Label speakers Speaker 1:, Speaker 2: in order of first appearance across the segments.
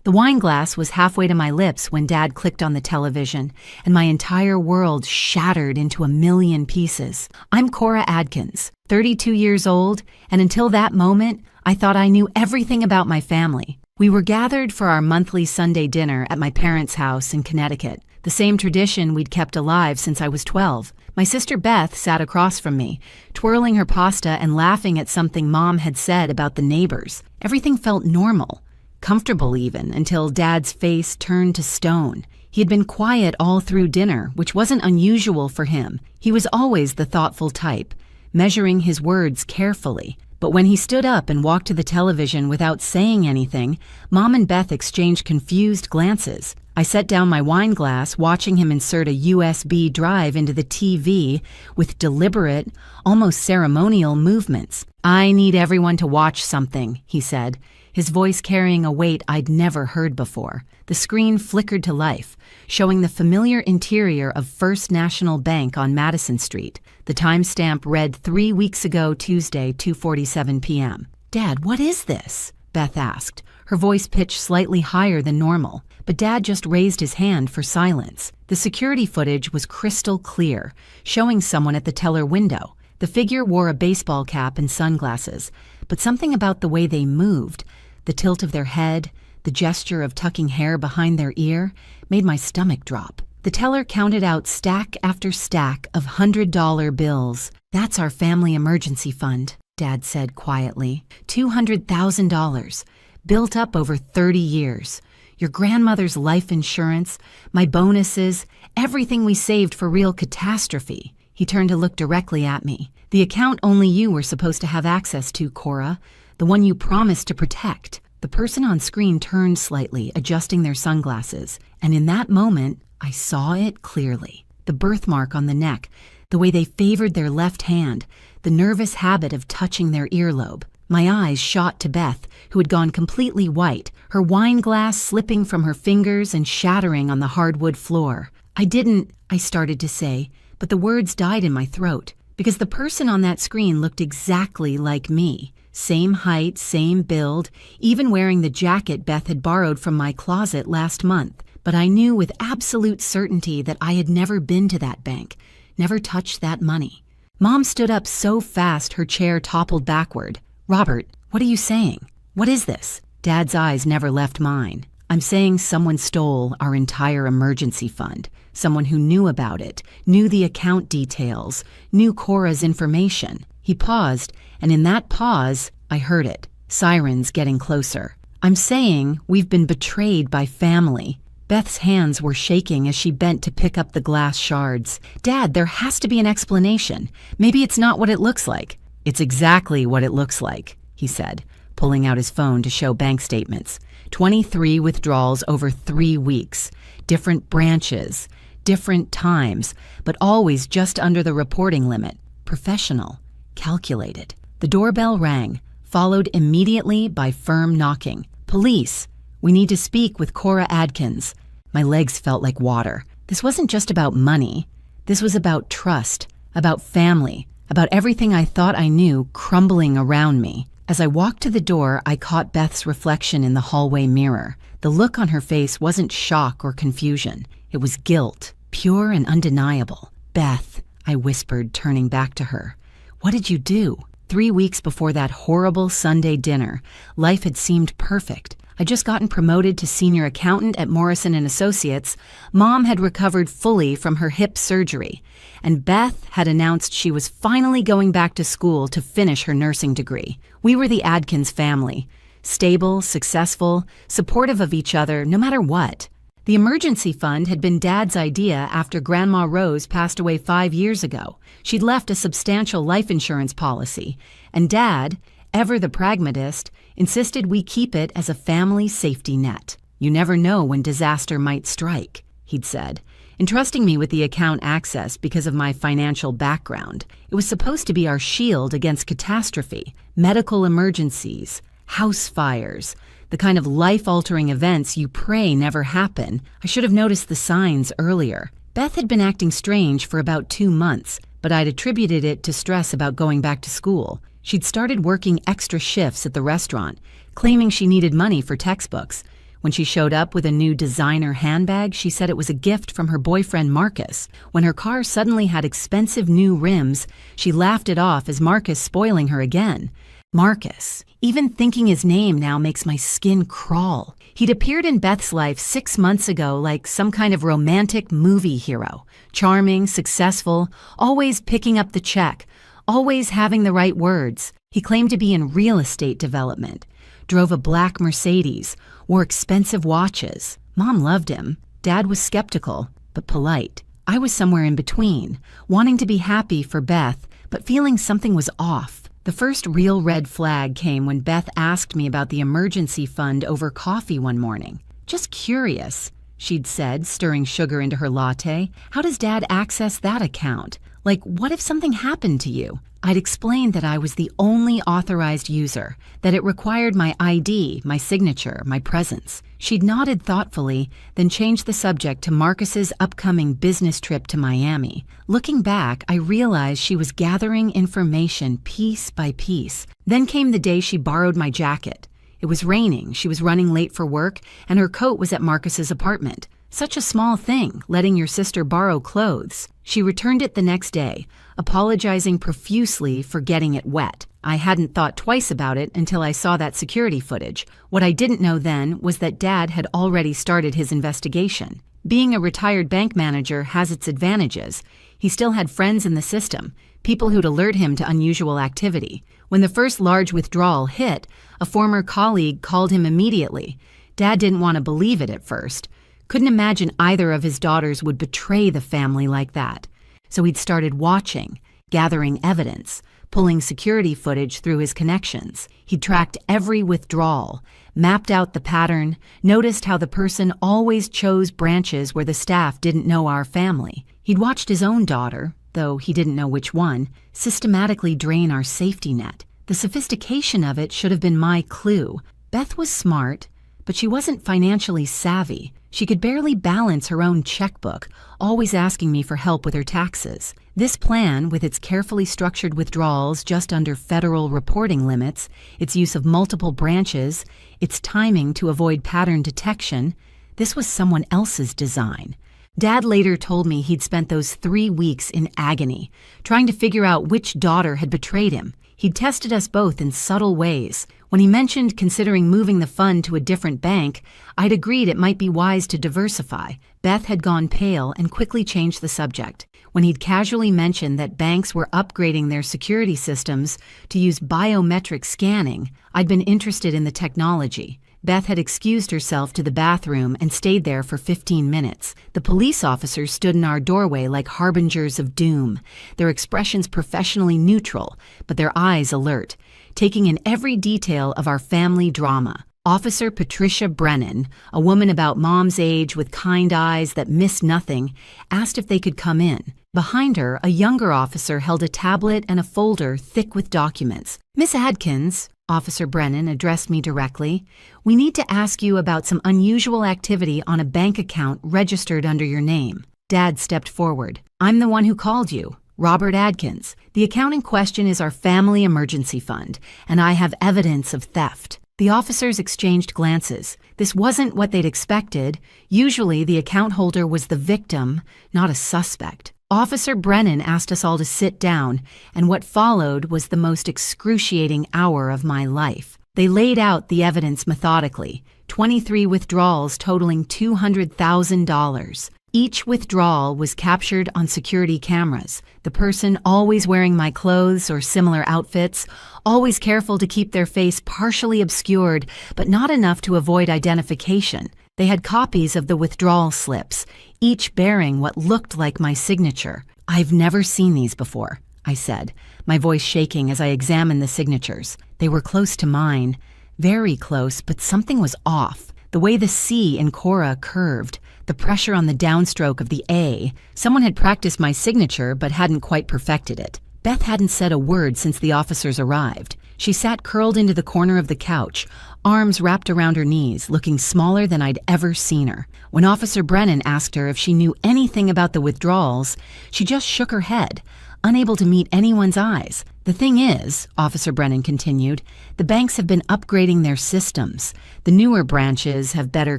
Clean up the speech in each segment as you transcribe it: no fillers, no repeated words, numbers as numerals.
Speaker 1: The wine glass was halfway to my lips when Dad clicked on the television, and my entire world shattered into a million pieces. I'm Cora Adkins, 32 years old, and until that moment, I thought I knew everything about my family. We were gathered for our monthly Sunday dinner at my parents' house in Connecticut, the same tradition we'd kept alive since I was 12. My sister Beth sat across from me, twirling her pasta and laughing at something Mom had said about the neighbors. Everything felt normal. Comfortable even, until Dad's face turned to stone. He had been quiet all through dinner, which wasn't unusual for him. He was always the thoughtful type, measuring his words carefully. But when he stood up and walked to the television without saying anything, Mom and Beth exchanged confused glances. I set down my wine glass, watching him insert a USB drive into the TV with deliberate, almost ceremonial movements. "I need everyone to watch something," he said, his voice carrying a weight I'd never heard before. The screen flickered to life, showing the familiar interior of First National Bank on Madison Street. The timestamp read 3 weeks ago, Tuesday, 2:47 p.m. "Dad, what is this?" Beth asked, her voice pitched slightly higher than normal. But Dad just raised his hand for silence. The security footage was crystal clear, showing someone at the teller window. The figure wore a baseball cap and sunglasses, but something about the way they moved, the tilt of their head, the gesture of tucking hair behind their ear, made my stomach drop. The teller counted out stack after stack of $100 bills. "That's our family emergency fund," Dad said quietly. $200,000, built up over 30 years. Your grandmother's life insurance, my bonuses, everything we saved for real catastrophe. He turned to look directly at me. "The account only you were supposed to have access to, Cora. The one you promised to protect." The person on screen turned slightly, adjusting their sunglasses, and in that moment, I saw it clearly. The birthmark on the neck, the way they favored their left hand, the nervous habit of touching their earlobe. My eyes shot to Beth, who had gone completely white, her wine glass slipping from her fingers and shattering on the hardwood floor. I started to say, but the words died in my throat, because the person on that screen looked exactly like me. Same height, same build, even wearing the jacket Beth had borrowed from my closet last month. But I knew with absolute certainty that I had never been to that bank, never touched that money. Mom stood up so fast her chair toppled backward. "Robert, what are you saying? What is this?" Dad's eyes never left mine. "I'm saying someone stole our entire emergency fund. Someone who knew about it, knew the account details, knew Cora's information." He paused, and in that pause, I heard it. Sirens getting closer. "I'm saying we've been betrayed by family." Beth's hands were shaking as she bent to pick up the glass shards. "Dad, there has to be an explanation. Maybe it's not what it looks like." "It's exactly what it looks like," he said, pulling out his phone to show bank statements. 23 withdrawals over 3 weeks. Different branches, different times, but always just under the reporting limit. Professional, calculated. The doorbell rang, followed immediately by firm knocking. "Police, we need to speak with Cora Adkins." My legs felt like water. This wasn't just about money. This was about trust, about family, about everything I thought I knew crumbling around me. As I walked to the door, I caught Beth's reflection in the hallway mirror. The look on her face wasn't shock or confusion. It was guilt, pure and undeniable. "Beth," I whispered, turning back to her. "What did you do?" 3 weeks before that horrible Sunday dinner, life had seemed perfect. I'd just gotten promoted to senior accountant at Morrison & Associates. Mom had recovered fully from her hip surgery, and Beth had announced she was finally going back to school to finish her nursing degree. We were the Adkins family, stable, successful, supportive of each other no matter what. The emergency fund had been Dad's idea after Grandma Rose passed away 5 years ago. She'd left a substantial life insurance policy, and Dad, ever the pragmatist, insisted we keep it as a family safety net. "You never know when disaster might strike," he'd said, entrusting me with the account access because of my financial background. It was supposed to be our shield against catastrophe, medical emergencies, house fires, the kind of life-altering events you pray never happen. I should have noticed the signs earlier. Beth had been acting strange for about 2 months, but I'd attributed it to stress about going back to school. She'd started working extra shifts at the restaurant, claiming she needed money for textbooks, When she showed up with a new designer handbag, she said it was a gift from her boyfriend Marcus. When her car suddenly had expensive new rims, she laughed it off as Marcus spoiling her again. Marcus. Even thinking his name now makes my skin crawl. He'd appeared in Beth's life 6 months ago like some kind of romantic movie hero. Charming, successful, always picking up the check, always having the right words. He claimed to be in real estate development. Drove a black Mercedes, wore expensive watches. Mom loved him. Dad was skeptical, but polite. I was somewhere in between, wanting to be happy for Beth, but feeling something was off. The first real red flag came when Beth asked me about the emergency fund over coffee one morning. Just curious, she'd said, stirring sugar into her latte. How does Dad access that account? Like, what if something happened to you? I'd explained that I was the only authorized user, that it required my ID, my signature, my presence. She'd nodded thoughtfully, then changed the subject to Marcus's upcoming business trip to Miami. Looking back, I realized she was gathering information piece by piece. Then came the day she borrowed my jacket. It was raining, she was running late for work, and her coat was at Marcus's apartment. Such a small thing, letting your sister borrow clothes. She returned it the next day, apologizing profusely for getting it wet. I hadn't thought twice about it until I saw that security footage. What I didn't know then was that Dad had already started his investigation. Being a retired bank manager has its advantages. He still had friends in the system, people who'd alert him to unusual activity. When the first large withdrawal hit, a former colleague called him immediately. Dad didn't want to believe it at first. Couldn't imagine either of his daughters would betray the family like that. So he'd started watching, gathering evidence, pulling security footage through his connections. He'd tracked every withdrawal, mapped out the pattern, noticed how the person always chose branches where the staff didn't know our family. He'd watched his own daughter, though he didn't know which one, systematically drain our safety net. The sophistication of it should have been my clue. Beth was smart, but she wasn't financially savvy. She could barely balance her own checkbook, always asking me for help with her taxes. This plan, with its carefully structured withdrawals just under federal reporting limits, its use of multiple branches, its timing to avoid pattern detection, this was someone else's design. Dad later told me he'd spent those 3 weeks in agony, trying to figure out which daughter had betrayed him. He'd tested us both in subtle ways. When he mentioned considering moving the fund to a different bank, I'd agreed it might be wise to diversify. Beth had gone pale and quickly changed the subject. When he'd casually mentioned that banks were upgrading their security systems to use biometric scanning, I'd been interested in the technology. Beth had excused herself to the bathroom and stayed there for 15 minutes. The police officers stood in our doorway like harbingers of doom, their expressions professionally neutral, but their eyes alert, taking in every detail of our family drama. Officer Patricia Brennan, a woman about Mom's age with kind eyes that missed nothing, asked if they could come in. Behind her, a younger officer held a tablet and a folder thick with documents. "Miss Adkins," Officer Brennan addressed me directly, "we need to ask you about some unusual activity on a bank account registered under your name." Dad stepped forward. "I'm the one who called you, Robert Adkins. The account in question is our family emergency fund, and I have evidence of theft." The officers exchanged glances. This wasn't what they'd expected. Usually, the account holder was the victim, not a suspect. Officer Brennan asked us all to sit down, and what followed was the most excruciating hour of my life. They laid out the evidence methodically, 23 withdrawals totaling $200,000. Each withdrawal was captured on security cameras, the person always wearing my clothes or similar outfits, always careful to keep their face partially obscured, but not enough to avoid identification. They had copies of the withdrawal slips, each bearing what looked like my signature. "I've never seen these before," I said, my voice shaking as I examined the signatures. They were close to mine, very close, but something was off. The way the C in Cora curved, the pressure on the downstroke of the A. Someone had practiced my signature but hadn't quite perfected it. Beth hadn't said a word since the officers arrived. She sat curled into the corner of the couch, arms wrapped around her knees, looking smaller than I'd ever seen her. When Officer Brennan asked her if she knew anything about the withdrawals, she just shook her head, unable to meet anyone's eyes. The thing is, Officer Brennan continued, the banks have been upgrading their systems. The newer branches have better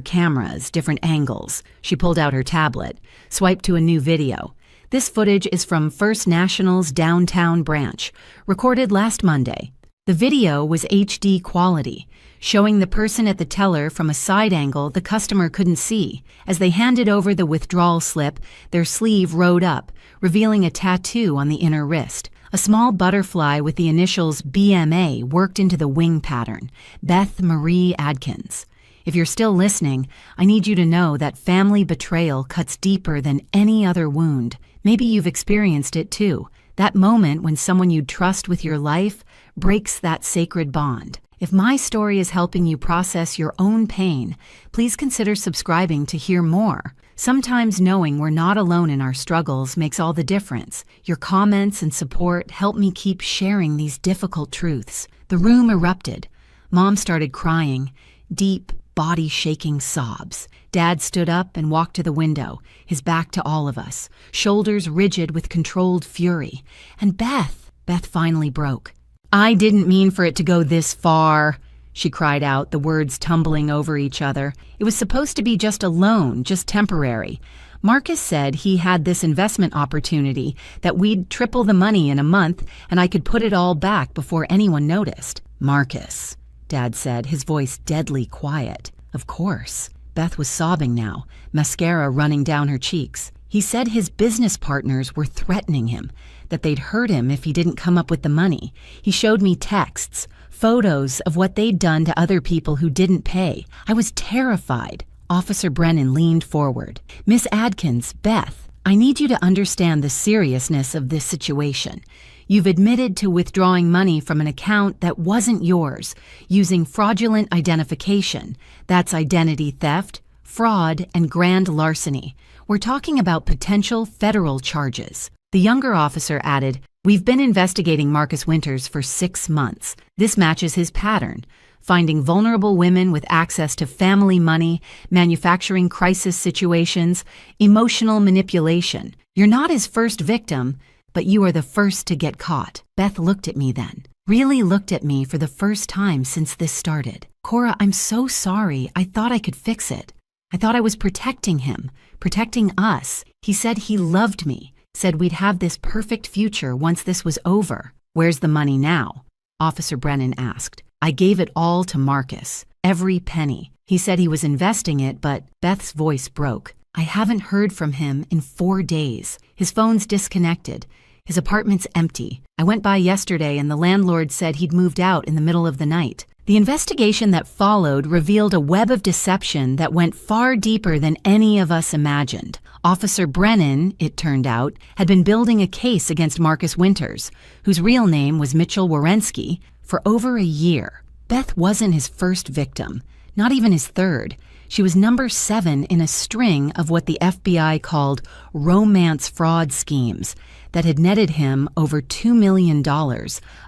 Speaker 1: cameras, different angles. She pulled out her tablet, swiped to a new video. This footage is from First National's downtown branch, recorded last Monday. The video was HD quality, showing the person at the teller from a side angle the customer couldn't see. As they handed over the withdrawal slip, their sleeve rode up, revealing a tattoo on the inner wrist. A small butterfly with the initials BMA worked into the wing pattern, Beth Marie Adkins. If you're still listening, I need you to know that family betrayal cuts deeper than any other wound. Maybe you've experienced it too. That moment when someone you trust with your life breaks that sacred bond. If my story is helping you process your own pain, please consider subscribing to hear more. Sometimes knowing we're not alone in our struggles makes all the difference. Your comments and support help me keep sharing these difficult truths. The room erupted. Mom started crying, deep, body-shaking sobs. Dad stood up and walked to the window, his back to all of us, shoulders rigid with controlled fury. And Beth finally broke. "I didn't mean for it to go this far," she cried out, the words tumbling over each other. "It was supposed to be just a loan, just temporary. Marcus said he had this investment opportunity, that we'd triple the money in a month and I could put it all back before anyone noticed." "Marcus," Dad said, his voice deadly quiet. "Of course." Beth was sobbing now, mascara running down her cheeks. "He said his business partners were threatening him, that they'd hurt him if he didn't come up with the money. He showed me texts, photos of what they'd done to other people who didn't pay. I was terrified." Officer Brennan leaned forward. "Miss Adkins, Beth, I need you to understand the seriousness of this situation. You've admitted to withdrawing money from an account that wasn't yours, using fraudulent identification. That's identity theft, fraud, and grand larceny. We're talking about potential federal charges." The younger officer added, "We've been investigating Marcus Winters for 6 months. This matches his pattern. Finding vulnerable women with access to family money, manufacturing crisis situations, emotional manipulation. You're not his first victim, but you are the first to get caught." Beth looked at me then, really looked at me for the first time since this started. "Cora, I'm so sorry. I thought I could fix it. I thought I was protecting him, protecting us. He said he loved me, said we'd have this perfect future once this was over." "Where's the money now?" Officer Brennan asked. "I gave it all to Marcus, every penny. He said he was investing it, but..." Beth's voice broke. "I haven't heard from him in 4 days. His phone's disconnected. His apartment's empty. I went by yesterday and the landlord said he'd moved out in the middle of the night." The investigation that followed revealed a web of deception that went far deeper than any of us imagined. Officer Brennan, it turned out, had been building a case against Marcus Winters, whose real name was Mitchell Wierenski, for over a year. Beth wasn't his first victim, not even his third. She was number 7 in a string of what the FBI called romance fraud schemes that had netted him over $2 million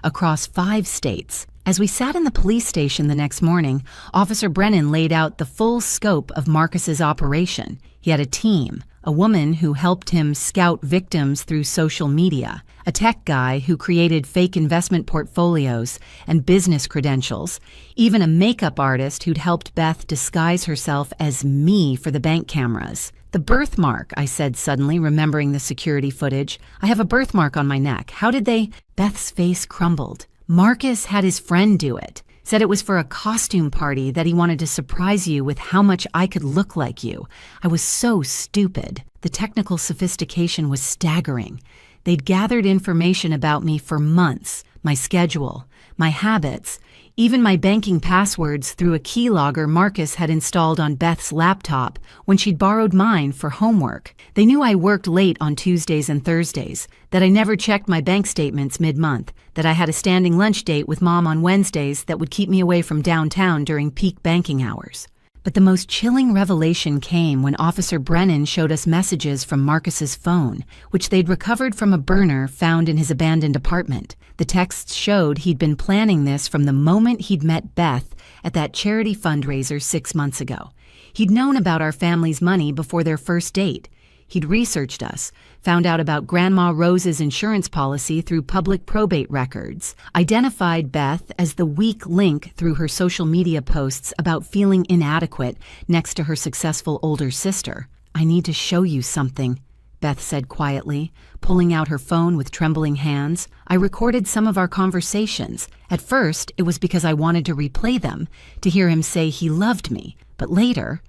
Speaker 1: across 5 states. As we sat in the police station the next morning, Officer Brennan laid out the full scope of Marcus's operation. He had a team, a woman who helped him scout victims through social media, a tech guy who created fake investment portfolios and business credentials, even a makeup artist who'd helped Beth disguise herself as me for the bank cameras. "The birthmark," I said suddenly, remembering the security footage. "I have a birthmark on my neck. How did they..." Beth's face crumbled. "Marcus had his friend do it. Said it was for a costume party that he wanted to surprise you with how much I could look like you. I was so stupid." The technical sophistication was staggering. They'd gathered information about me for months, my schedule, my habits, even my banking passwords through a keylogger Marcus had installed on Beth's laptop when she'd borrowed mine for homework. They knew I worked late on Tuesdays and Thursdays, that I never checked my bank statements mid-month, that I had a standing lunch date with Mom on Wednesdays that would keep me away from downtown during peak banking hours. But the most chilling revelation came when Officer Brennan showed us messages from Marcus's phone, which they'd recovered from a burner found in his abandoned apartment. The texts showed he'd been planning this from the moment he'd met Beth at that charity fundraiser 6 months ago. He'd known about our family's money before their first date. He'd researched us, found out about Grandma Rose's insurance policy through public probate records, identified Beth as the weak link through her social media posts about feeling inadequate next to her successful older sister. "I need to show you something," Beth said quietly, pulling out her phone with trembling hands. "I recorded some of our conversations. At first, it was because I wanted to replay them, to hear him say he loved me. But later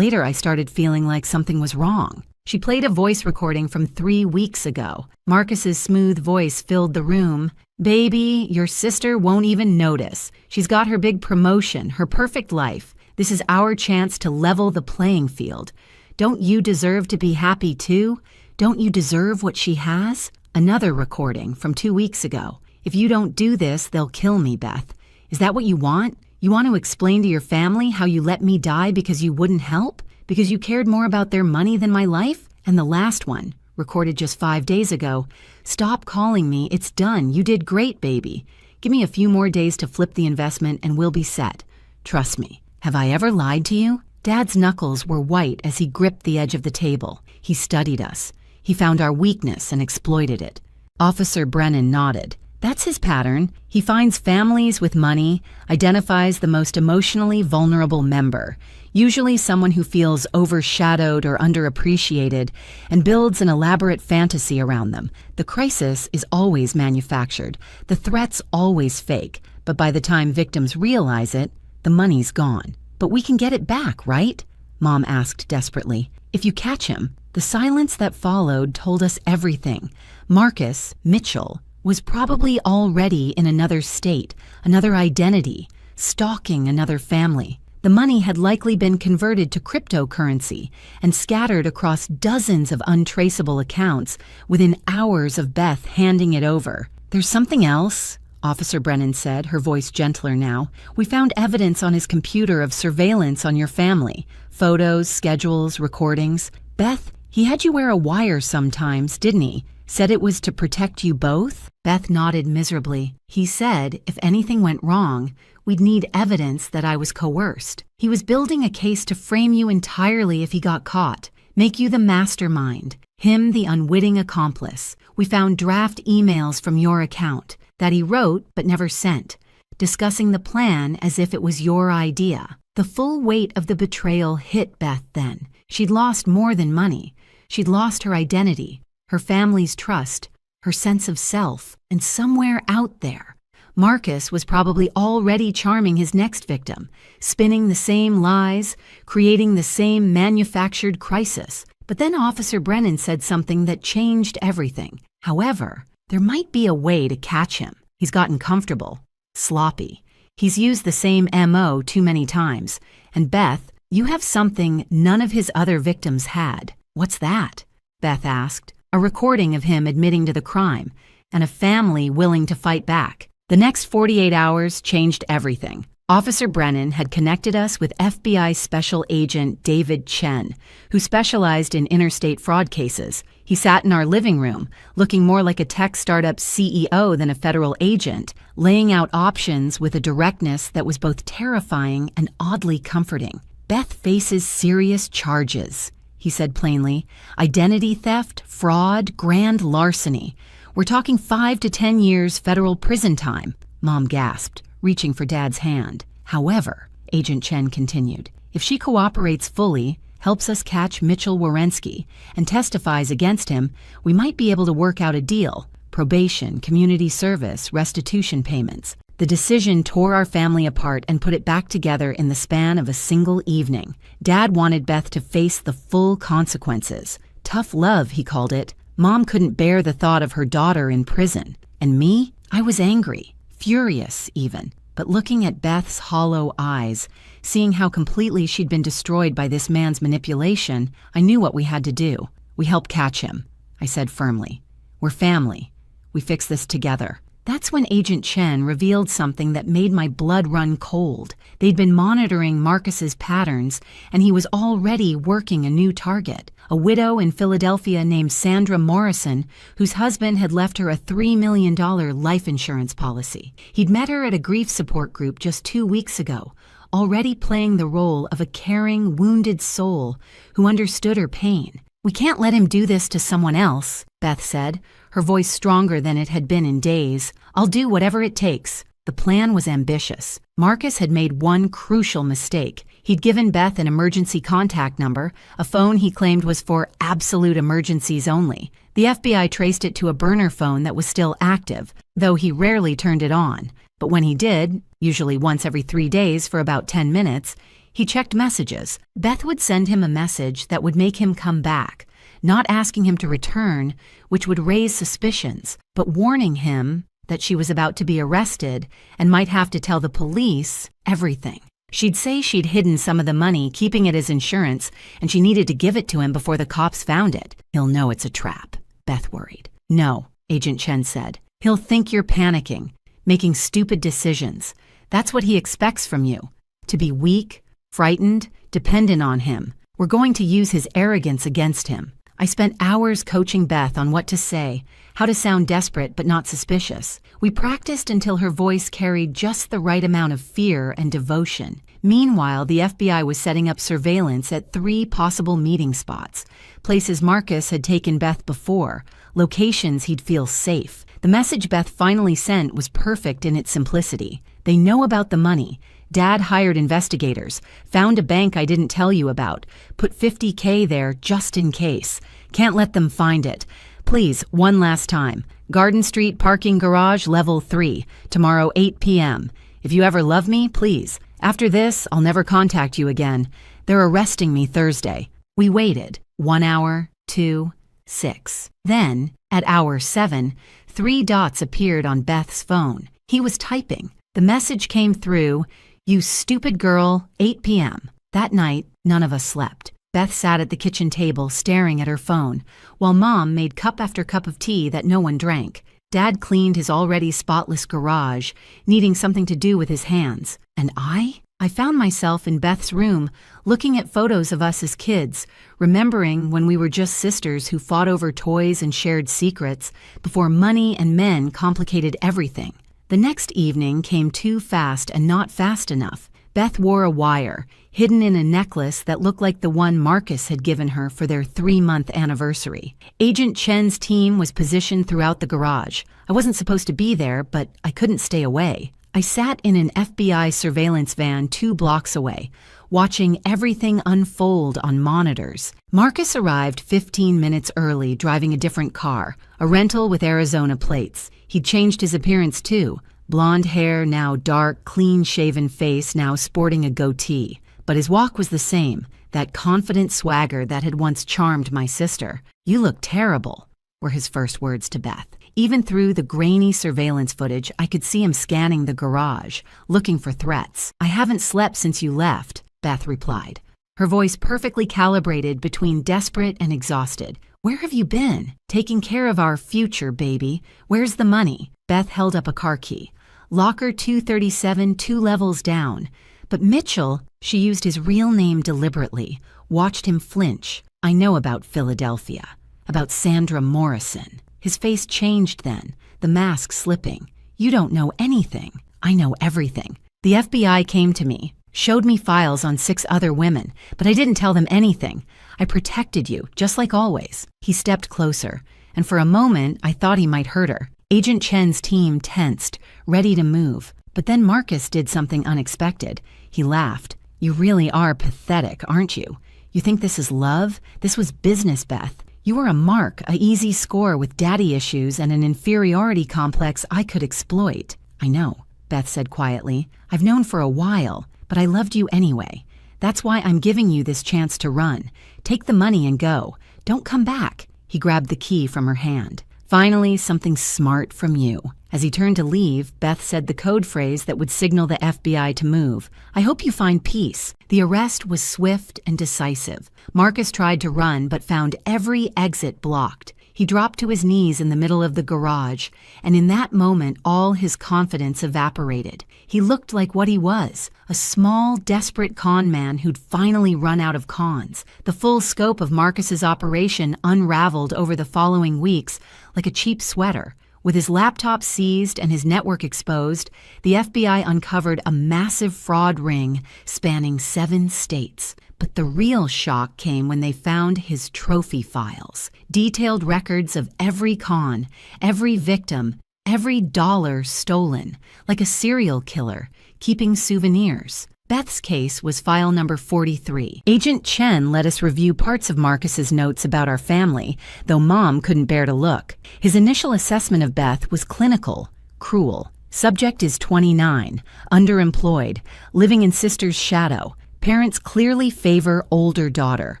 Speaker 1: I started feeling like something was wrong." She played a voice recording from 3 weeks ago. Marcus's smooth voice filled the room. "Baby, your sister won't even notice. She's got her big promotion, her perfect life. This is our chance to level the playing field. Don't you deserve to be happy too? Don't you deserve what she has?" Another recording from 2 weeks ago. "If you don't do this, they'll kill me, Beth. Is that what you want? You want to explain to your family how you let me die because you wouldn't help? Because you cared more about their money than my life?" And the last one, recorded just 5 days ago. "Stop calling me. It's done. You did great, baby. Give me a few more days to flip the investment and we'll be set. Trust me. Have I ever lied to you?" Dad's knuckles were white as he gripped the edge of the table. He studied us. He found our weakness and exploited it. Officer Brennan nodded. That's his pattern. He finds families with money, identifies the most emotionally vulnerable member, usually someone who feels overshadowed or underappreciated, and builds an elaborate fantasy around them. The crisis is always manufactured. The threat's always fake. But by the time victims realize it, the money's gone. "But we can get it back, right?" Mom asked desperately. "If you catch him." The silence that followed told us everything. Marcus, Mitchell, was probably already in another state, another identity, stalking another family. The money had likely been converted to cryptocurrency and scattered across dozens of untraceable accounts within hours of Beth handing it over. "There's something else," Officer Brennan said, her voice gentler now. "We found evidence on his computer of surveillance on your family. Photos, schedules, recordings. Beth, he had you wear a wire sometimes, didn't he? Said it was to protect you both?" Beth nodded miserably. "He said if anything went wrong, we'd need evidence that I was coerced. He was building a case to frame you entirely if he got caught, make you the mastermind, him the unwitting accomplice. We found draft emails from your account that he wrote but never sent, discussing the plan as if it was your idea." The full weight of the betrayal hit Beth then. She'd lost more than money. She'd lost her identity, her family's trust, her sense of self, and somewhere out there, Marcus was probably already charming his next victim, spinning the same lies, creating the same manufactured crisis. But then Officer Brennan said something that changed everything. However, there might be a way to catch him. He's gotten comfortable, sloppy. He's used the same MO too many times. And Beth, you have something none of his other victims had. "What's that?" Beth asked. "A recording of him admitting to the crime, and a family willing to fight back." The next 48 hours changed everything. Officer Brennan had connected us with FBI Special Agent David Chen, who specialized in interstate fraud cases. He sat in our living room, looking more like a tech startup CEO than a federal agent, laying out options with a directness that was both terrifying and oddly comforting. "Beth faces serious charges," he said plainly. "Identity theft, fraud, grand larceny. We're talking 5 to 10 years federal prison time." Mom gasped, reaching for Dad's hand. "However," Agent Chen continued, "if she cooperates fully, helps us catch Mitchell Wierenski, and testifies against him, we might be able to work out a deal. Probation, community service, restitution payments." The decision tore our family apart and put it back together in the span of a single evening. Dad wanted Beth to face the full consequences. Tough love, he called it. Mom couldn't bear the thought of her daughter in prison. And me? I was angry, furious even. But looking at Beth's hollow eyes, seeing how completely she'd been destroyed by this man's manipulation, I knew what we had to do. "We help catch him," I said firmly. "We're family. We fix this together." That's when Agent Chen revealed something that made my blood run cold. They'd been monitoring Marcus's patterns, and he was already working a new target. A widow in Philadelphia named Sandra Morrison, whose husband had left her a $3 million life insurance policy. He'd met her at a grief support group just 2 weeks ago, already playing the role of a caring, wounded soul who understood her pain. "We can't let him do this to someone else," Beth said, her voice stronger than it had been in days. "I'll do whatever it takes." The plan was ambitious. Marcus had made one crucial mistake. He'd given Beth an emergency contact number, a phone he claimed was for absolute emergencies only. The FBI traced it to a burner phone that was still active, though he rarely turned it on. But when he did, usually once every 3 days for about 10 minutes, he checked messages. Beth would send him a message that would make him come back, not asking him to return, which would raise suspicions, but warning him that she was about to be arrested and might have to tell the police everything. She'd say she'd hidden some of the money, keeping it as insurance, and she needed to give it to him before the cops found it. "He'll know it's a trap," Beth worried. "No," Agent Chen said. "He'll think you're panicking, making stupid decisions. That's what he expects from you. To be weak, frightened, dependent on him. We're going to use his arrogance against him." I spent hours coaching Beth on what to say, how to sound desperate but not suspicious. We practiced until her voice carried just the right amount of fear and devotion. Meanwhile, the FBI was setting up surveillance at 3 possible meeting spots, places Marcus had taken Beth before, locations he'd feel safe. The message Beth finally sent was perfect in its simplicity. "They know about the money. Dad hired investigators, found a bank I didn't tell you about, put $50K there just in case. Can't let them find it. Please, one last time. Garden Street parking garage, level 3, tomorrow 8 p.m. If you ever love me, please. After this, I'll never contact you again. They're arresting me Thursday." We waited. 1 hour, 2, 6. Then, at hour 7, 3 dots appeared on Beth's phone. He was typing. The message came through, "You stupid girl, 8 p.m. That night, none of us slept. Beth sat at the kitchen table staring at her phone, while Mom made cup after cup of tea that no one drank. Dad cleaned his already spotless garage, needing something to do with his hands. And I found myself in Beth's room, looking at photos of us as kids, remembering when we were just sisters who fought over toys and shared secrets, before money and men complicated everything. The next evening came too fast and not fast enough. Beth wore a wire, hidden in a necklace that looked like the one Marcus had given her for their 3-month anniversary. Agent Chen's team was positioned throughout the garage. I wasn't supposed to be there, but I couldn't stay away. I sat in an FBI surveillance van 2 blocks away, watching everything unfold on monitors. Marcus arrived 15 minutes early, driving a different car, a rental with Arizona plates. He'd changed his appearance too. Blonde hair, now dark, clean-shaven face, now sporting a goatee. But his walk was the same, that confident swagger that had once charmed my sister. "You look terrible," were his first words to Beth. Even through the grainy surveillance footage, I could see him scanning the garage, looking for threats. "I haven't slept since you left," Beth replied, her voice perfectly calibrated between desperate and exhausted. "Where have you been? Taking care of our future, baby. Where's the money?" Beth held up a car key. "Locker 237, 2 levels down." But Mitchell, she used his real name deliberately, watched him flinch. "I know about Philadelphia, about Sandra Morrison." His face changed then, the mask slipping. "You don't know anything. I know everything. The FBI came to me, showed me files on 6 other women, but I didn't tell them anything. I protected you, just like always." He stepped closer, and for a moment I thought he might hurt her. Agent Chen's team tensed, ready to move. But then Marcus did something unexpected. He laughed. "You really are pathetic, aren't you? You think this is love? This was business, Beth. You were a mark, a easy score with daddy issues and an inferiority complex I could exploit." "I know," Beth said quietly. "I've known for a while, but I loved you anyway. That's why I'm giving you this chance to run. Take the money and go. Don't come back." He grabbed the key from her hand. "Finally, something smart from you." As he turned to leave, Beth said the code phrase that would signal the FBI to move. "I hope you find peace." The arrest was swift and decisive. Marcus tried to run but found every exit blocked. He dropped to his knees in the middle of the garage, and in that moment all his confidence evaporated. He looked like what he was, a small, desperate con man who'd finally run out of cons. The full scope of Marcus's operation unraveled over the following weeks like a cheap sweater. With his laptop seized and his network exposed, the FBI uncovered a massive fraud ring spanning 7 states. But the real shock came when they found his trophy files, detailed records of every con, every victim, every dollar stolen, like a serial killer, keeping souvenirs. Beth's case was file number 43. Agent Chen let us review parts of Marcus's notes about our family, though Mom couldn't bear to look. His initial assessment of Beth was clinical, cruel. Subject is 29, underemployed, living in sister's shadow. Parents clearly favor older daughter.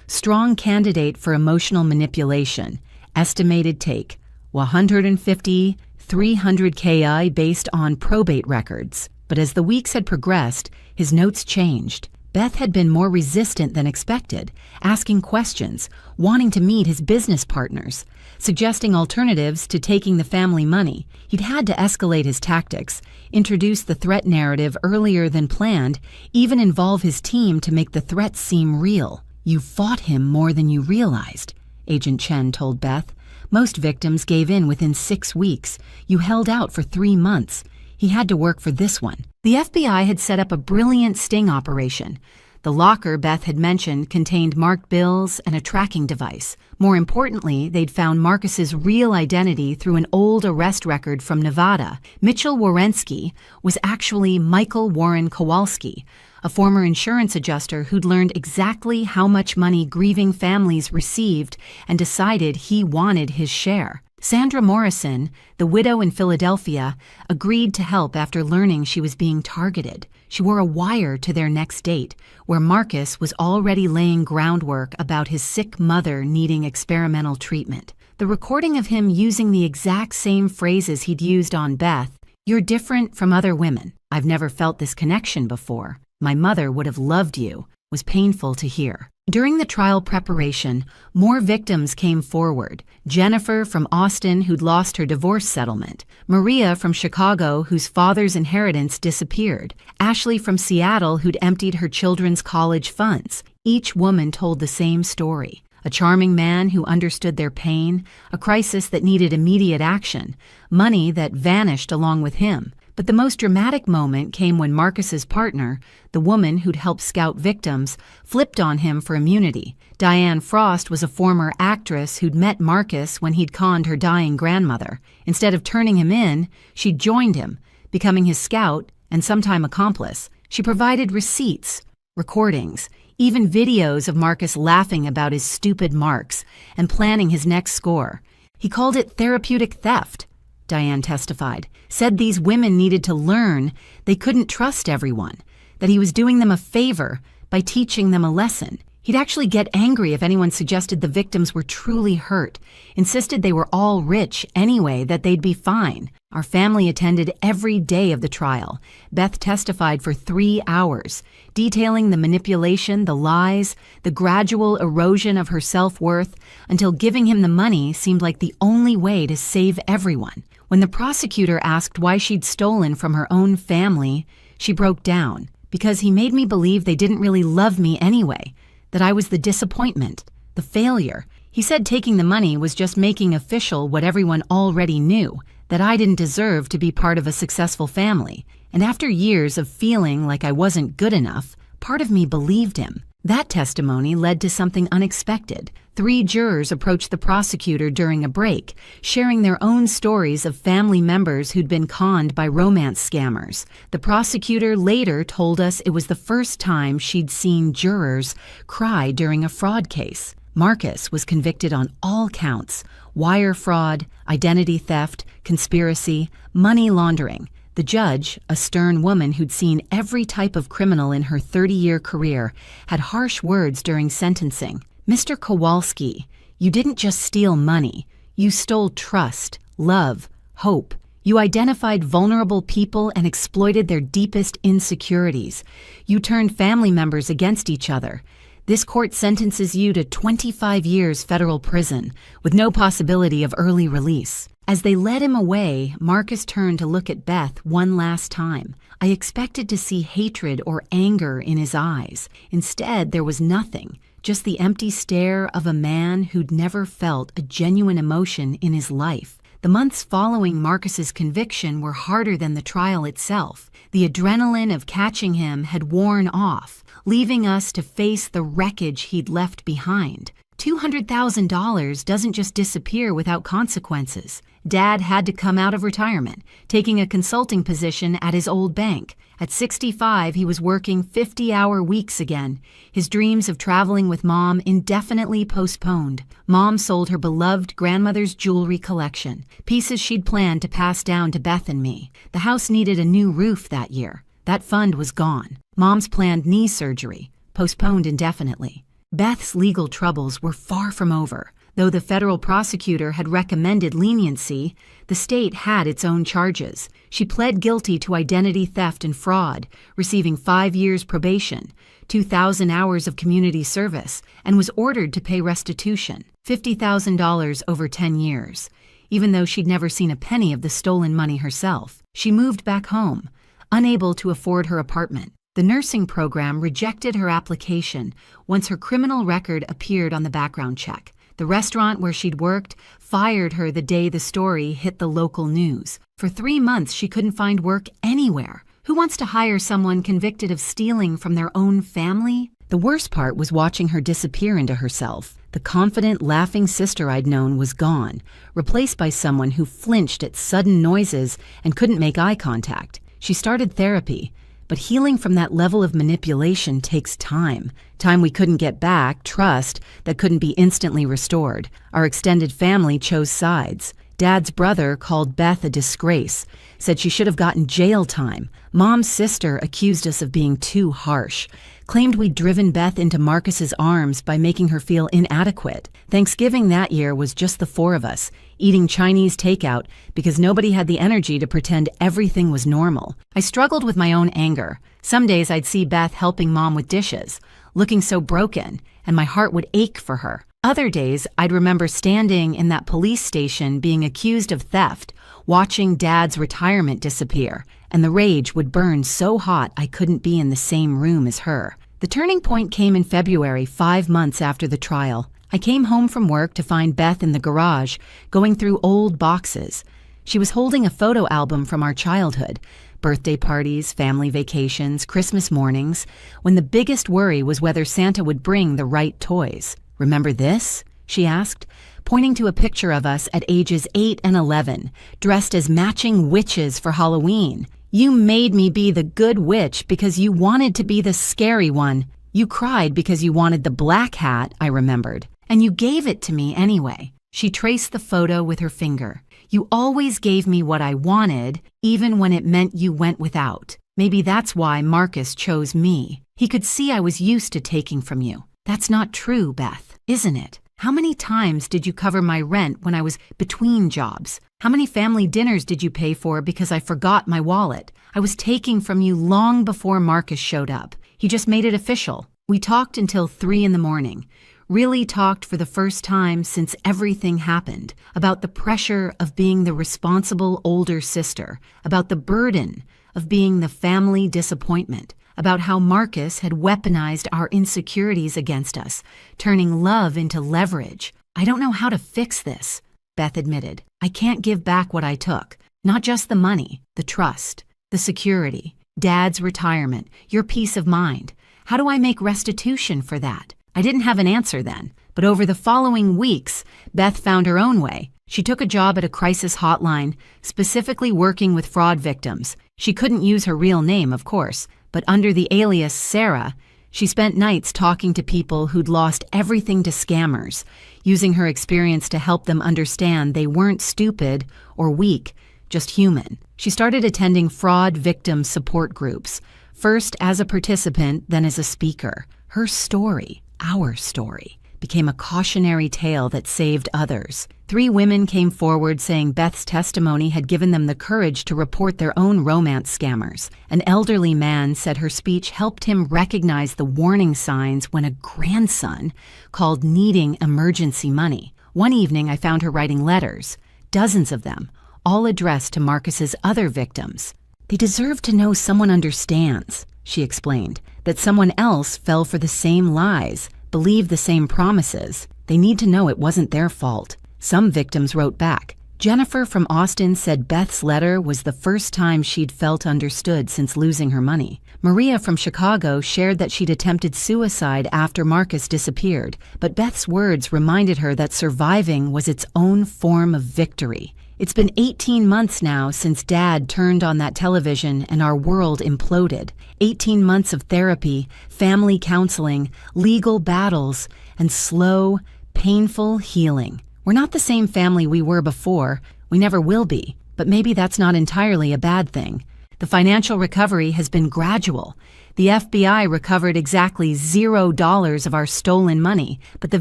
Speaker 1: Strong candidate for emotional manipulation. Estimated take 150, 300 KI based on probate records. But as the weeks had progressed, his notes changed. Beth had been more resistant than expected, asking questions, wanting to meet his business partners, suggesting alternatives to taking the family money. He'd had to escalate his tactics, introduce the threat narrative earlier than planned, even involve his team to make the threats seem real. You fought him more than you realized, Agent Chen told Beth. Most victims gave in within 6 weeks. You held out for 3 months. He had to work for this one. The FBI had set up a brilliant sting operation. The locker Beth had mentioned contained marked bills and a tracking device. More importantly, they'd found Marcus's real identity through an old arrest record from Nevada. Mitchell Warensky was actually Michael Warren Kowalski, a former insurance adjuster who'd learned exactly how much money grieving families received and decided he wanted his share. Sandra Morrison, the widow in Philadelphia, agreed to help after learning she was being targeted. She wore a wire to their next date, where Marcus was already laying groundwork about his sick mother needing experimental treatment. The recording of him using the exact same phrases he'd used on Beth, "You're different from other women. I've never felt this connection before. My mother would have loved you," was painful to hear. During the trial preparation, more victims came forward. Jennifer from Austin, who'd lost her divorce settlement. Maria from Chicago, whose father's inheritance disappeared. Ashley from Seattle, who'd emptied her children's college funds. Each woman told the same story. A charming man who understood their pain, a crisis that needed immediate action, money that vanished along with him. But the most dramatic moment came when Marcus's partner, the woman who'd helped scout victims, flipped on him for immunity. Diane Frost was a former actress who'd met Marcus when he'd conned her dying grandmother. Instead of turning him in, she joined him, becoming his scout and sometime accomplice. She provided receipts, recordings, even videos of Marcus laughing about his stupid marks and planning his next score. He called it therapeutic theft, Diane testified, said these women needed to learn they couldn't trust everyone, that he was doing them a favor by teaching them a lesson. He'd actually get angry if anyone suggested the victims were truly hurt, insisted they were all rich anyway, that they'd be fine. Our family attended every day of the trial. Beth testified for 3 hours, detailing the manipulation, the lies, the gradual erosion of her self-worth, until giving him the money seemed like the only way to save everyone. When the prosecutor asked why she'd stolen from her own family, she broke down. Because he made me believe they didn't really love me anyway, that I was the disappointment, the failure. He said taking the money was just making official what everyone already knew, that I didn't deserve to be part of a successful family. And after years of feeling like I wasn't good enough, part of me believed him. That testimony led to something unexpected. 3 jurors approached the prosecutor during a break, sharing their own stories of family members who'd been conned by romance scammers. The prosecutor later told us it was the first time she'd seen jurors cry during a fraud case. Marcus was convicted on all counts: wire fraud, identity theft, conspiracy, money laundering. The judge, a stern woman who'd seen every type of criminal in her 30-year career, had harsh words during sentencing. "Mr. Kowalski, you didn't just steal money. You stole trust, love, hope. You identified vulnerable people and exploited their deepest insecurities. You turned family members against each other. This court sentences you to 25 years federal prison, with no possibility of early release." As they led him away, Marcus turned to look at Beth one last time. I expected to see hatred or anger in his eyes. Instead, there was nothing, just the empty stare of a man who'd never felt a genuine emotion in his life. The months following Marcus's conviction were harder than the trial itself. The adrenaline of catching him had worn off, leaving us to face the wreckage he'd left behind. $200,000 doesn't just disappear without consequences. Dad had to come out of retirement, taking a consulting position at his old bank. At 65, he was working 50-hour weeks again, his dreams of traveling with Mom indefinitely postponed. Mom sold her beloved grandmother's jewelry collection, pieces she'd planned to pass down to Beth and me. The house needed a new roof that year. That fund was gone. Mom's planned knee surgery, postponed indefinitely. Beth's legal troubles were far from over. Though the federal prosecutor had recommended leniency, the state had its own charges. She pled guilty to identity theft and fraud, receiving 5 years probation, 2,000 hours of community service, and was ordered to pay restitution, $50,000 over 10 years. Even though she'd never seen a penny of the stolen money herself, she moved back home, unable to afford her apartment. The nursing program rejected her application once her criminal record appeared on the background check. The restaurant where she'd worked fired her the day the story hit the local news. For 3 months, she couldn't find work anywhere. Who wants to hire someone convicted of stealing from their own family? The worst part was watching her disappear into herself. The confident, laughing sister I'd known was gone, replaced by someone who flinched at sudden noises and couldn't make eye contact. She started therapy, but healing from that level of manipulation takes time. Time we couldn't get back, trust that couldn't be instantly restored. Our extended family chose sides. Dad's brother called Beth a disgrace, said she should have gotten jail time. Mom's sister accused us of being too harsh, claimed we'd driven Beth into Marcus's arms by making her feel inadequate. Thanksgiving that year was just the 4 of us, eating Chinese takeout because nobody had the energy to pretend everything was normal. I struggled with my own anger. Some days I'd see Beth helping Mom with dishes, looking so broken, and my heart would ache for her. Other days, I'd remember standing in that police station being accused of theft, watching Dad's retirement disappear, and the rage would burn so hot I couldn't be in the same room as her. The turning point came in February, 5 months after the trial. I came home from work to find Beth in the garage, going through old boxes. She was holding a photo album from our childhood, birthday parties, family vacations, Christmas mornings, when the biggest worry was whether Santa would bring the right toys. "Remember this?" she asked, pointing to a picture of us at ages 8 and 11, dressed as matching witches for Halloween. "You made me be the good witch because you wanted to be the scary one. You cried because you wanted the black hat," I remembered. "And you gave it to me anyway." She traced the photo with her finger. "You always gave me what I wanted, even when it meant you went without. Maybe that's why Marcus chose me. He could see I was used to taking from you." "That's not true, Beth, isn't it? How many times did you cover my rent when I was between jobs? How many family dinners did you pay for because I forgot my wallet? I was taking from you long before Marcus showed up. He just made it official." We talked until 3 in the morning. Really talked for the first time since everything happened, about the pressure of being the responsible older sister, about the burden of being the family disappointment, about how Marcus had weaponized our insecurities against us, turning love into leverage. "I don't know how to fix this," Beth admitted. "I can't give back what I took. Not just the money, the trust, the security, Dad's retirement, your peace of mind. How do I make restitution for that?" I didn't have an answer then, but over the following weeks, Beth found her own way. She took a job at a crisis hotline, specifically working with fraud victims. She couldn't use her real name, of course, but under the alias Sarah, she spent nights talking to people who'd lost everything to scammers, using her experience to help them understand they weren't stupid or weak, just human. She started attending fraud victim support groups, first as a participant, then as a speaker. Her story, our story, became a cautionary tale that saved others. 3 women came forward saying Beth's testimony had given them the courage to report their own romance scammers. An elderly man said her speech helped him recognize the warning signs when a grandson called needing emergency money. One evening, I found her writing letters, dozens of them, all addressed to Marcus's other victims. "They deserve to know someone understands," she explained, "that someone else fell for the same lies, believed the same promises. They need to know it wasn't their fault." Some victims wrote back, Jennifer from Austin said Beth's letter was the first time she'd felt understood since losing her money. Maria from Chicago shared that she'd attempted suicide after Marcus disappeared, but Beth's words reminded her that surviving was its own form of victory. It's been 18 months now since Dad turned on that television and our world imploded. 18 months of therapy, family counseling, legal battles, and slow, painful healing. We're not the same family we were before. We never will be. But maybe that's not entirely a bad thing. The financial recovery has been gradual. The FBI recovered exactly $0 of our stolen money, but the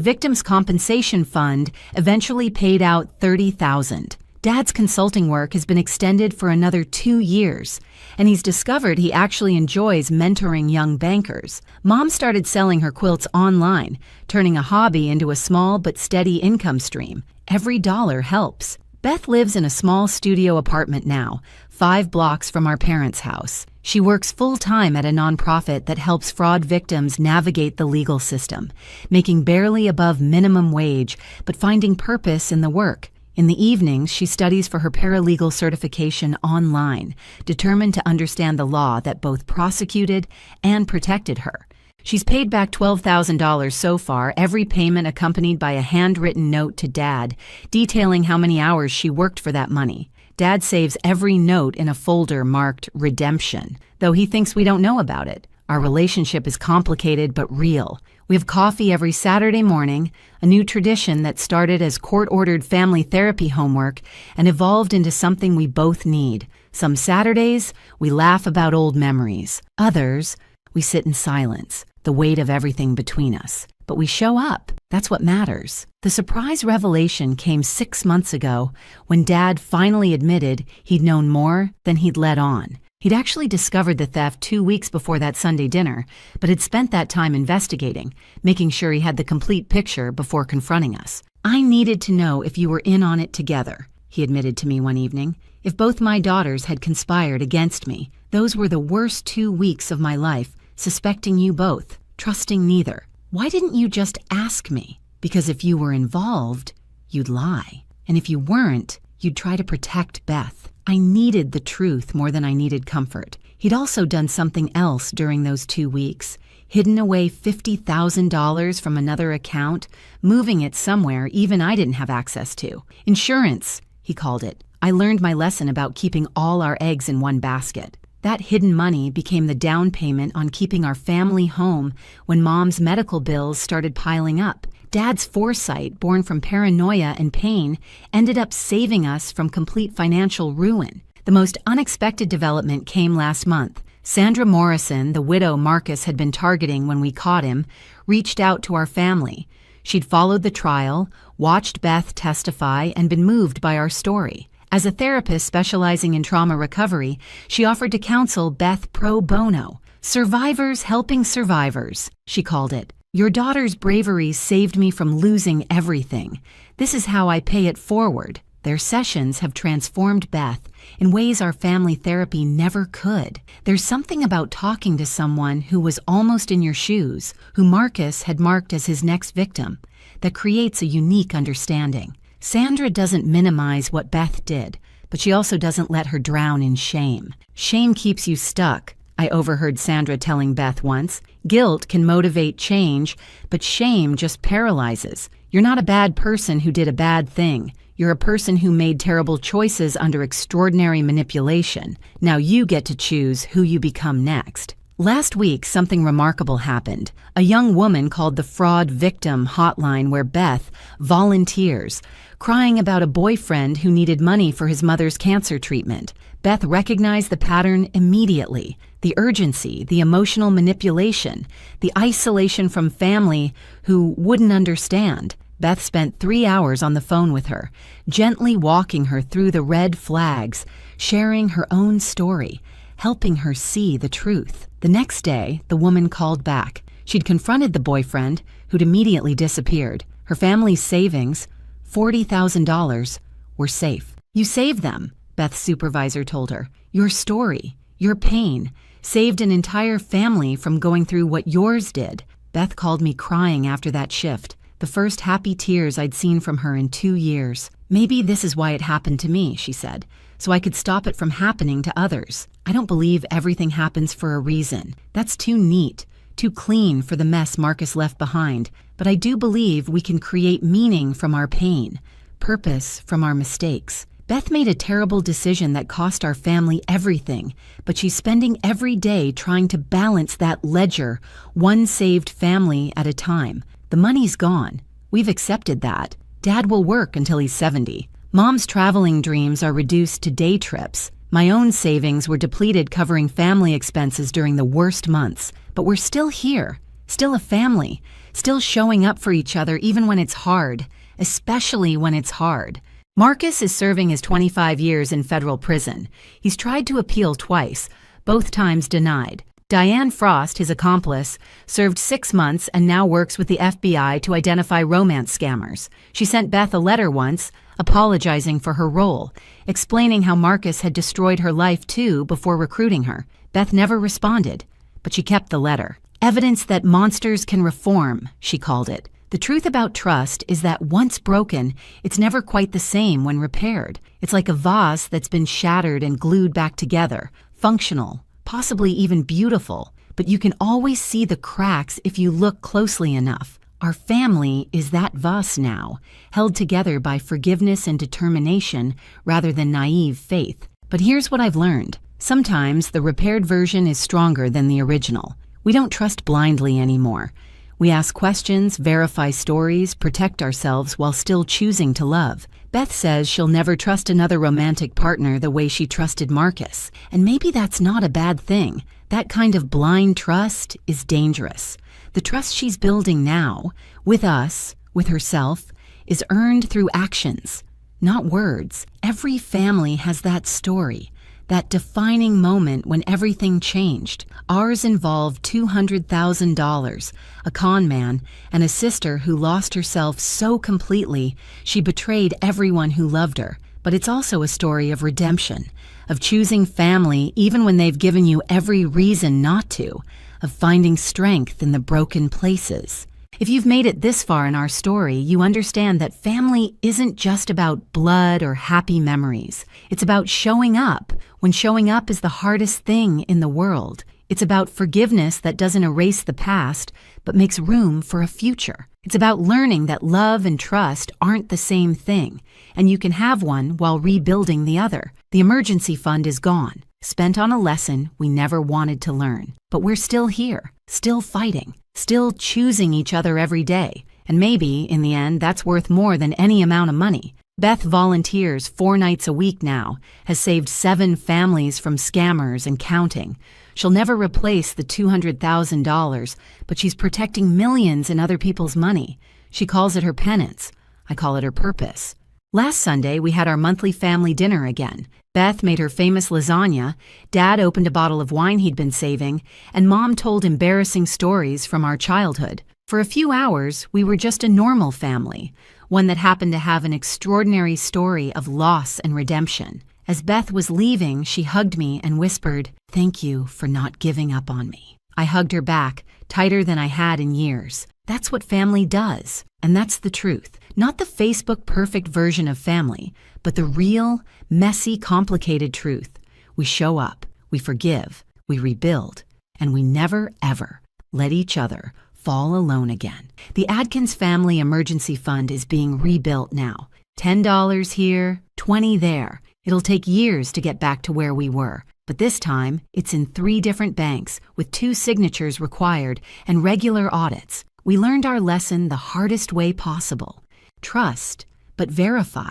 Speaker 1: Victims' Compensation Fund eventually paid out $30,000. Dad's consulting work has been extended for another 2 years, and he's discovered he actually enjoys mentoring young bankers. Mom started selling her quilts online, turning a hobby into a small but steady income stream. Every dollar helps. Beth lives in a small studio apartment now, 5 blocks from our parents' house. She works full-time at a nonprofit that helps fraud victims navigate the legal system, making barely above minimum wage, but finding purpose in the work. In the evenings, she studies for her paralegal certification online, determined to understand the law that both prosecuted and protected her. She's paid back $12,000 so far, every payment accompanied by a handwritten note to Dad, detailing how many hours she worked for that money. Dad saves every note in a folder marked Redemption, though he thinks we don't know about it. Our relationship is complicated but real. We have coffee every Saturday morning, a new tradition that started as court-ordered family therapy homework and evolved into something we both need. Some Saturdays, we laugh about old memories. Others, we sit in silence, the weight of everything between us. But we show up. That's what matters. The surprise revelation came 6 months ago when Dad finally admitted he'd known more than he'd let on. He'd actually discovered the theft 2 weeks before that Sunday dinner, but had spent that time investigating, making sure he had the complete picture before confronting us. "I needed to know if you were in on it together," he admitted to me one evening. "If both my daughters had conspired against me, those were the worst 2 weeks of my life, suspecting you both, trusting neither. Why didn't you just ask me? Because if you were involved, you'd lie. And if you weren't, you'd try to protect Beth." I needed the truth more than I needed comfort. He'd also done something else during those 2 weeks, hidden away $50,000 from another account, moving it somewhere even I didn't have access to. Insurance, he called it. I learned my lesson about keeping all our eggs in one basket. That hidden money became the down payment on keeping our family home when Mom's medical bills started piling up. Dad's foresight, born from paranoia and pain, ended up saving us from complete financial ruin. The most unexpected development came last month. Sandra Morrison, the widow Marcus had been targeting when we caught him, reached out to our family. She'd followed the trial, watched Beth testify, and been moved by our story. As a therapist specializing in trauma recovery, she offered to counsel Beth pro bono. "Survivors helping survivors," she called it. "Your daughter's bravery saved me from losing everything. This is how I pay it forward." Their sessions have transformed Beth in ways our family therapy never could. There's something about talking to someone who was almost in your shoes, who Marcus had marked as his next victim, that creates a unique understanding. Sandra doesn't minimize what Beth did, but she also doesn't let her drown in shame. "Shame keeps you stuck," I overheard Sandra telling Beth once. "Guilt can motivate change, but shame just paralyzes. You're not a bad person who did a bad thing. You're a person who made terrible choices under extraordinary manipulation. Now you get to choose who you become next." Last week, something remarkable happened. A young woman called the Fraud Victim Hotline where Beth volunteers, crying about a boyfriend who needed money for his mother's cancer treatment. Beth recognized the pattern immediately. The urgency, the emotional manipulation, the isolation from family who wouldn't understand. Beth spent 3 hours on the phone with her, gently walking her through the red flags, sharing her own story, helping her see the truth. The next day, the woman called back. She'd confronted the boyfriend, who'd immediately disappeared. Her family's savings, $40,000, were safe. "You saved them," Beth's supervisor told her. "Your story, your pain, saved an entire family from going through what yours did." Beth called me crying after that shift, the first happy tears I'd seen from her in 2 years. Maybe this is why it happened to me, she said, so I could stop it from happening to others. I don't believe everything happens for a reason. That's too neat, too clean for the mess Marcus left behind. But I do believe we can create meaning from our pain, purpose from our mistakes. Beth made a terrible decision that cost our family everything, but she's spending every day trying to balance that ledger, one saved family at a time. The money's gone. We've accepted that. Dad will work until he's 70. Mom's traveling dreams are reduced to day trips. My own savings were depleted covering family expenses during the worst months. But we're still here, still a family, still showing up for each other even when it's hard, especially when it's hard. Marcus is serving his 25 years in federal prison. He's tried to appeal twice, both times denied. Diane Frost, his accomplice, served 6 months and now works with the FBI to identify romance scammers. She sent Beth a letter once, apologizing for her role, explaining how Marcus had destroyed her life too before recruiting her. Beth never responded, but she kept the letter. Evidence that monsters can reform, she called it. The truth about trust is that once broken, it's never quite the same when repaired. It's like a vase that's been shattered and glued back together, functional, possibly even beautiful, but you can always see the cracks if you look closely enough. Our family is that vase now, held together by forgiveness and determination rather than naive faith. But here's what I've learned. Sometimes the repaired version is stronger than the original. We don't trust blindly anymore. We ask questions, verify stories, protect ourselves while still choosing to love. Beth says she'll never trust another romantic partner the way she trusted Marcus. And maybe that's not a bad thing. That kind of blind trust is dangerous. The trust she's building now, with us, with herself, is earned through actions, not words. Every family has that story, that defining moment when everything changed. Ours involved $200,000, a con man, and a sister who lost herself so completely she betrayed everyone who loved her. But it's also a story of redemption, of choosing family even when they've given you every reason not to, of finding strength in the broken places. If you've made it this far in our story, you understand that family isn't just about blood or happy memories. It's about showing up when showing up is the hardest thing in the world. It's about forgiveness that doesn't erase the past, but makes room for a future. It's about learning that love and trust aren't the same thing, and you can have one while rebuilding the other. The emergency fund is gone, spent on a lesson we never wanted to learn. But we're still here, still fighting, still choosing each other every day. And maybe, in the end, that's worth more than any amount of money. Beth volunteers 4 nights a week now, has saved 7 families from scammers and counting. She'll never replace the $200,000, but she's protecting millions in other people's money. She calls it her penance. I call it her purpose. Last Sunday, we had our monthly family dinner again. Beth made her famous lasagna, Dad opened a bottle of wine he'd been saving, and Mom told embarrassing stories from our childhood. For a few hours, we were just a normal family, one that happened to have an extraordinary story of loss and redemption. As Beth was leaving, she hugged me and whispered, "Thank you for not giving up on me." I hugged her back, tighter than I had in years. That's what family does, and that's the truth. Not the Facebook perfect version of family, but the real, messy, complicated truth. We show up, we forgive, we rebuild, and we never, ever let each other fall alone again. The Adkins Family Emergency Fund is being rebuilt now. $10 here, $20 there. It'll take years to get back to where we were. But this time, it's in 3 different banks with 2 signatures required and regular audits. We learned our lesson the hardest way possible. Trust, but verify.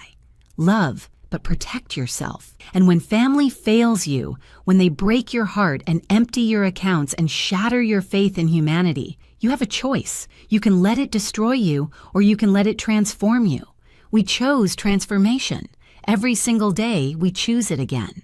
Speaker 1: Love, but protect yourself. And when family fails you, when they break your heart and empty your accounts and shatter your faith in humanity, you have a choice. You can let it destroy you, or you can let it transform you. We chose transformation. Every single day, we choose it again.